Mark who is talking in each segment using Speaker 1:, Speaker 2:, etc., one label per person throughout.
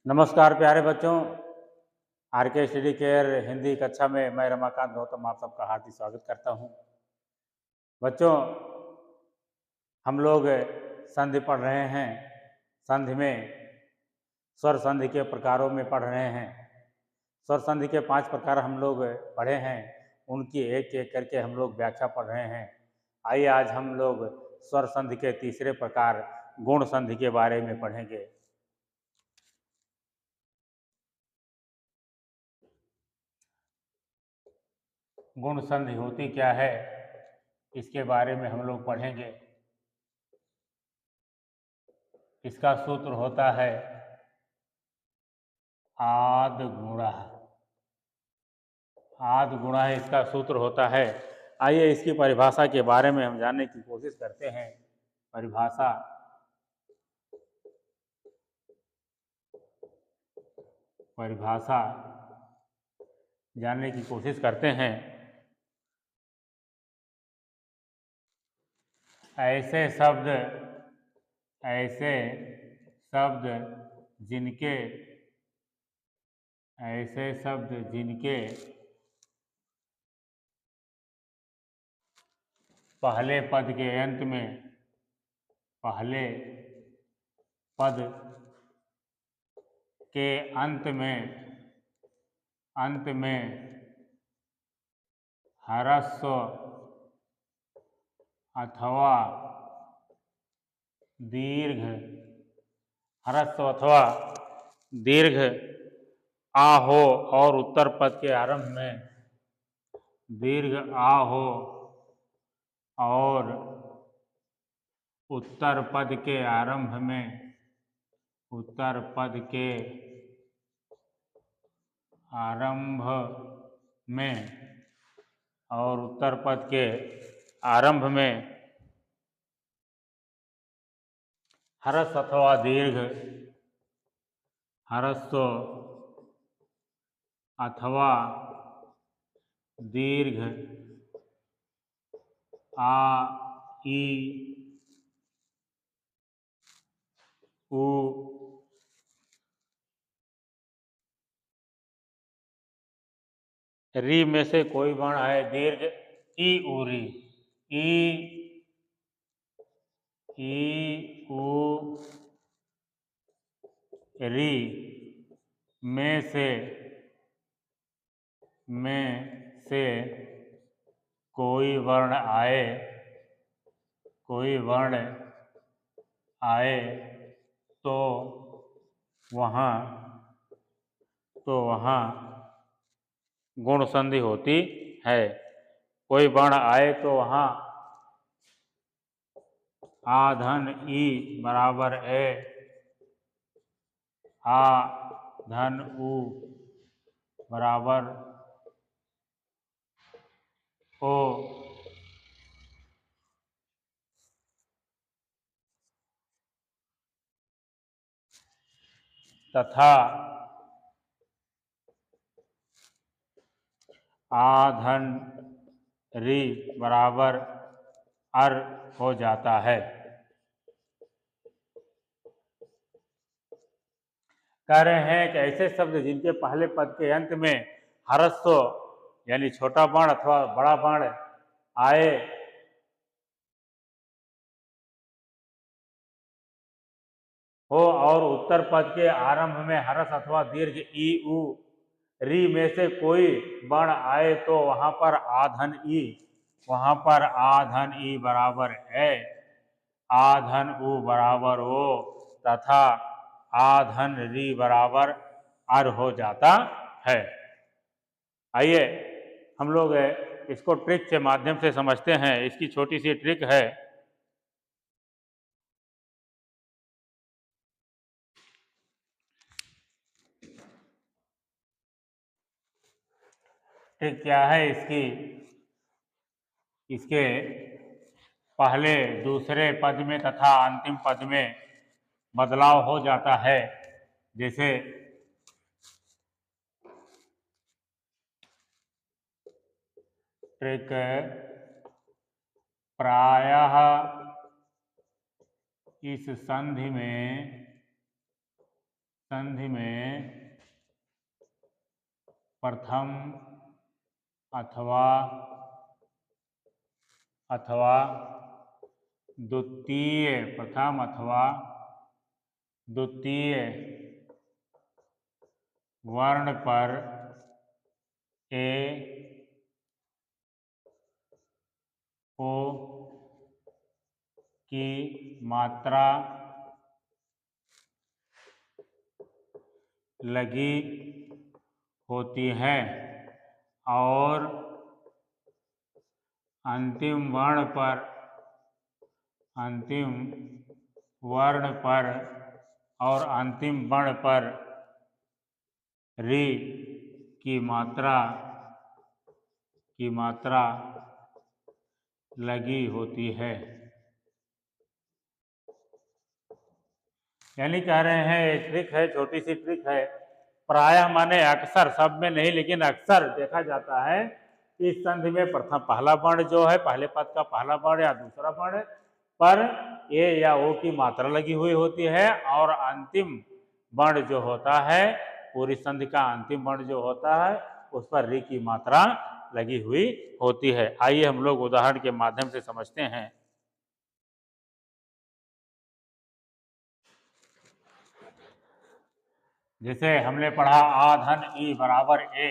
Speaker 1: नमस्कार प्यारे बच्चों। आर के स्टडी केयर हिंदी कक्षा में मैं रमाकांत गौतम आप सबका हार्दिक स्वागत करता हूं। बच्चों, हम लोग संधि पढ़ रहे हैं। संधि में स्वर संधि के प्रकारों में पढ़ रहे हैं। स्वर संधि के 5 प्रकार हम लोग पढ़े हैं, उनकी एक एक करके हम लोग व्याख्या पढ़ रहे हैं। आइए आज हम लोग स्वर संधि के तीसरे प्रकार गुण संधि के बारे में पढ़ेंगे। गुण संधि होती क्या है, इसके बारे में हम लोग पढ़ेंगे। इसका सूत्र होता है आद गुणः। आद गुणः इसका सूत्र होता है। आइए इसकी परिभाषा के बारे में हम जानने की कोशिश करते हैं। परिभाषा जानने की कोशिश करते हैं। ऐसे शब्द जिनके पहले पद के अंत में ह्रस्व अथवा दीर्घ आ हो और उत्तर पद के आरंभ में दीर्घ आ हो और उत्तर पद के आरंभ में ह्रस्व अथवा दीर्घ आ ई उ री में से कोई वर्ण है दीर्घ ई उरी, ई उ री में से कोई वर्ण आए तो वहाँ गुण संधि होती है। कोई वर्ण आए तो वहाँ आ धन ई बराबर ए, आ धन उ बराबर ओ, तथा आ धन री बराबर अर हो जाता है। कह रहे हैं कि ऐसे शब्द जिनके पहले पद के अंत में ह्रस्व यानी छोटा वर्ण अथवा बड़ा वर्ण आए हो और उत्तर पद के आरंभ में ह्रस्व अथवा दीर्घ ई उ री में से कोई वर्ण आए तो वहां पर आ धन ई बराबर है, आ धन उ बराबर ओ तथा आ धन री बराबर अर हो जाता है। आइए हम लोग इसको ट्रिक के माध्यम से समझते हैं। इसकी छोटी सी ट्रिक है। ट्रिक क्या है इसकी? इसके पहले दूसरे पद में तथा अंतिम पद में बदलाव हो जाता है। जैसे ट्रिक प्रायः इस संधि में संधि में प्रथम अथवा द्वितीय, प्रथम अथवा द्वितीय वर्ण पर ए ओ की मात्रा लगी होती है और अंतिम वर्ण पर री की मात्रा लगी होती है। यानी कह रहे हैं ये ट्रिक है, छोटी सी ट्रिक है, प्रायः माने अक्सर, सब में नहीं लेकिन अक्सर देखा जाता है कि इस संधि में प्रथम पहला वर्ण जो है, पहले पद का पहला वर्ण या दूसरा वर्ण पर ए या ओ की मात्रा लगी हुई होती है और अंतिम वर्ण जो होता है, पूरी संधि का अंतिम वर्ण जो होता है उस पर री की मात्रा लगी हुई होती है। आइए हम लोग उदाहरण के माध्यम से समझते हैं। जैसे हमने पढ़ा आ धन ई बराबर ए,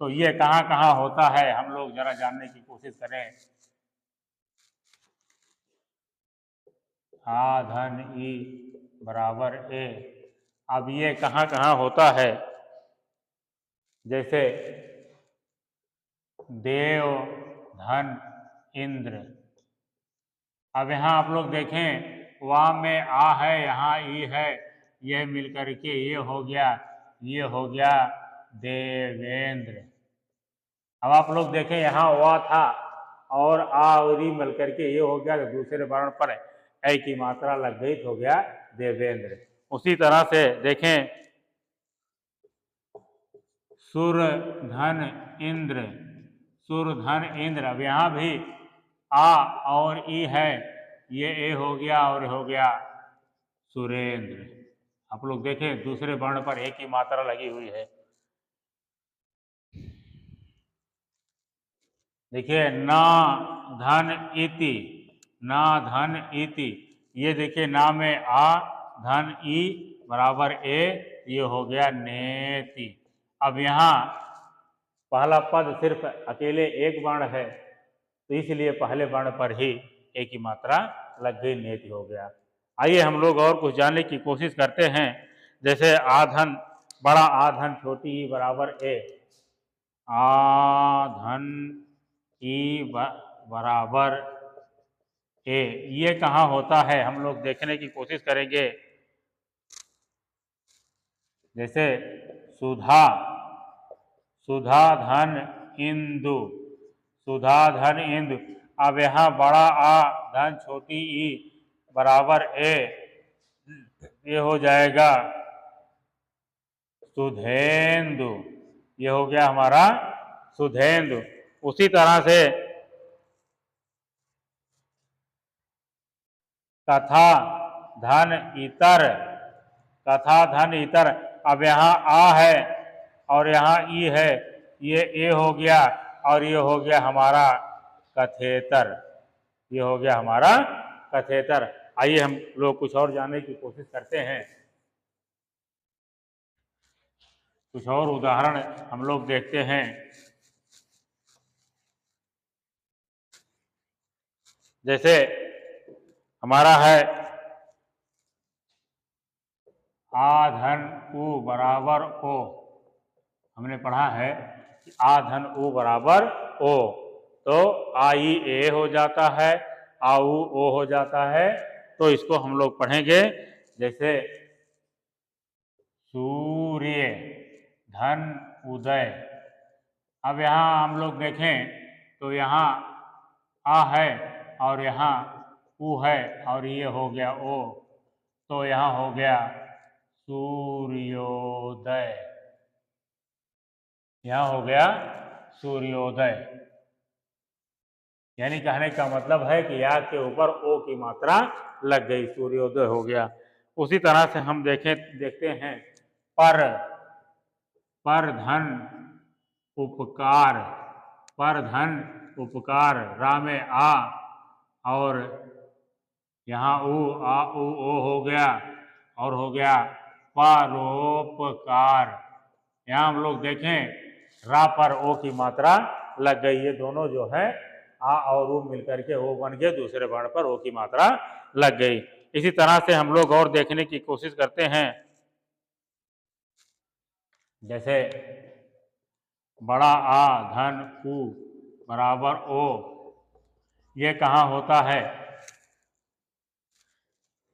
Speaker 1: तो ये कहाँ कहाँ होता है हम लोग जरा जानने की कोशिश करें। आ धन ई बराबर ए, अब ये कहाँ कहाँ होता है। जैसे देव धन इंद्र, अब यहाँ आप लोग देखें वहाँ में आ है, यहाँ ई है, यह मिलकर के ये हो गया देवेंद्र। अब आप लोग देखें यहाँ वा था और आ और ई मिलकर के ये हो गया, तो दूसरे वर्ण पर ऐ की मात्रा लग गई तो हो गया देवेंद्र। उसी तरह से देखें सुर धन इंद्र, अब यहाँ भी आ और ई है, ये ए हो गया और हो गया सुरेंद्र। आप लोग देखें दूसरे वर्ण पर ए की मात्रा लगी हुई है। देखिए ना धन इति, ये देखिए ना में आ धन ई बराबर ए, ये हो गया नेति। अब यहाँ पहला पद सिर्फ अकेले एक वर्ण है तो इसलिए पहले वर्ण पर ही ए की मात्रा लग गई, नेति हो गया। आइए हम लोग और कुछ जानने की कोशिश करते हैं। जैसे आधन बड़ा आधन छोटी ई बराबर ए, आधन ई बराबर ए, ये कहाँ होता है हम लोग देखने की कोशिश करेंगे। जैसे सुधा धन इंदु, अब यहाँ बड़ा आ धन छोटी ई बराबर ए, ये हो जाएगा सुधेंदु, ये हो गया हमारा सुधेंदु। उसी तरह से कथा धन इतर, अब यहाँ आ है और यहाँ ई है, ये ए हो गया और ये हो गया हमारा कथेतर, ये हो गया हमारा कथेतर। आइए हम लोग कुछ और जानने की कोशिश करते हैं। कुछ और उदाहरण हम लोग देखते हैं। जैसे हमारा है आ धन उ बराबर ओ, हमने पढ़ा है कि आ धन उ बराबर ओ, तो आ ई ए हो जाता है, आ उ ओ हो जाता है, तो इसको हम लोग पढ़ेंगे। जैसे सूर्य धन उदय, अब यहाँ हम लोग देखें तो यहाँ आ है और यहाँ उ है और ये हो गया ओ, तो यहाँ हो गया सूर्योदय, यहाँ हो गया सूर्योदय। यानी कहने का मतलब है कि या के ऊपर ओ की मात्रा लग गई, सूर्योदय हो गया। उसी तरह से हम देखते हैं पर धन उपकार, पर धन उपकार, रा में आ और यहाँ ऊ, आ ऊ ओ हो गया और हो गया परोपकार। यहाँ हम लोग देखें रा पर ओ की मात्रा लग गई, ये दोनों जो है आ और ऊ मिलकर के ओ बन गए, दूसरे वर्ण पर ओ की मात्रा लग गई। इसी तरह से हम लोग और देखने की कोशिश करते हैं, जैसे बड़ा आ धन उ बराबर ओ, ये कहाँ होता है?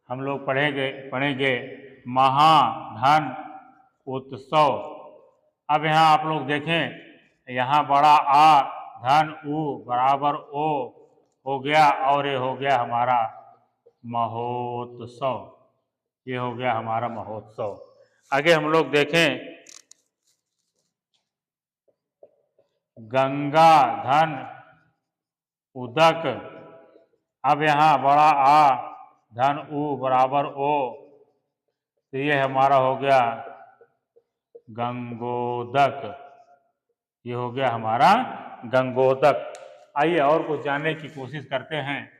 Speaker 1: हम लोग पढ़ेंगे महाधन उत्सव। अब यहाँ आप लोग देखें, यहाँ बड़ा आ धन उ बराबर ओ हो गया और ये हो गया हमारा महोत्सव, ये हो गया हमारा महोत्सव। आगे हम लोग देखें गंगा धन उदक। अब यहाँ बड़ा आ धन उ बराबर ओ, तो ये हमारा हो गया गंगोदक, ये हो गया हमारा गंगोदक। आइए और कुछ जानने की कोशिश करते हैं।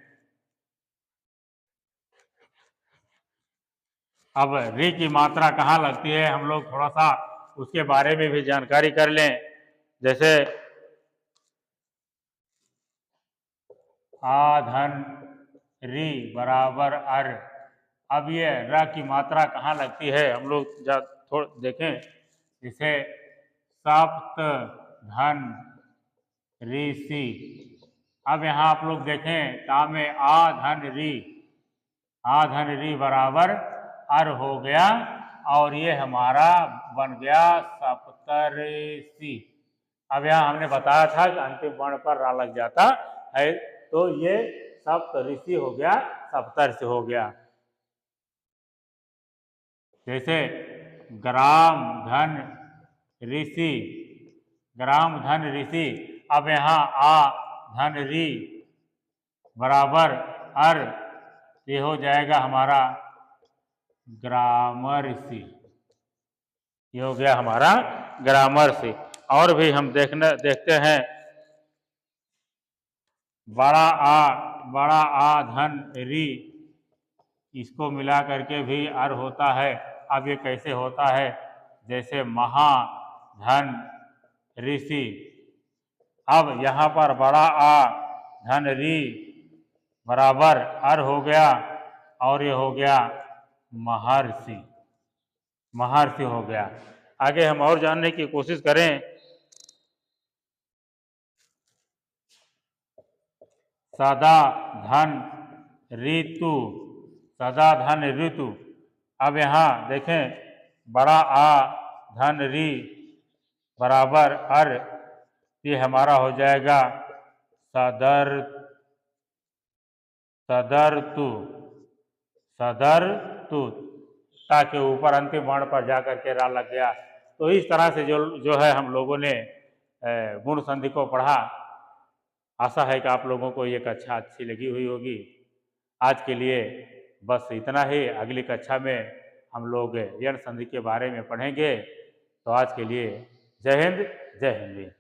Speaker 1: अब री की मात्रा कहाँ लगती है, हम लोग थोड़ा सा उसके बारे में भी जानकारी कर लें। जैसे आ धन री बराबर अर। अब ये र की मात्रा कहाँ लगती है, हम लोग थोड़ा देखें। जैसे सप्त धन ऋषि। अब यहाँ आप लोग देखें ता में आ धन री बराबर अर हो गया और ये हमारा बन गया सप्तऋषि। अब यहाँ हमने बताया था कि अंतिम वर्ण पर रा लग जाता है, तो ये सप्तऋषि हो गया, सप्तर्षि हो गया। जैसे ग्राम धन ऋषि, ग्राम धन ऋषि। अब यहाँ आ धन री बराबर अर, ये हो जाएगा हमारा ग्रामर्षि, ये हो गया हमारा ग्रामर्षि। और भी हम देखते हैं बड़ा आ धन री, इसको मिला करके भी अर होता है। अब ये कैसे होता है? जैसे महाधन ऋषि। अब यहाँ पर बड़ा आ धन री बराबर अर हो गया और ये हो गया महर्षि, महर्षि हो गया। आगे हम और जानने की कोशिश करें। सदा धन ऋतु, सदा धन ऋतु। अब यहाँ देखें बड़ा आ धन री बराबर अर, ये हमारा हो जाएगा सदर्तु, सदर्तु। ता के ऊपर अंतिम वर्ण पर जाकर के रा लग गया। तो इस तरह से जो है हम लोगों ने गुण संधि को पढ़ा। आशा है कि आप लोगों को ये कक्षा अच्छी लगी हुई होगी। आज के लिए बस इतना ही। अगली कक्षा में हम लोग यण संधि के बारे में पढ़ेंगे। तो आज के लिए जय हिंद, जय हिंद।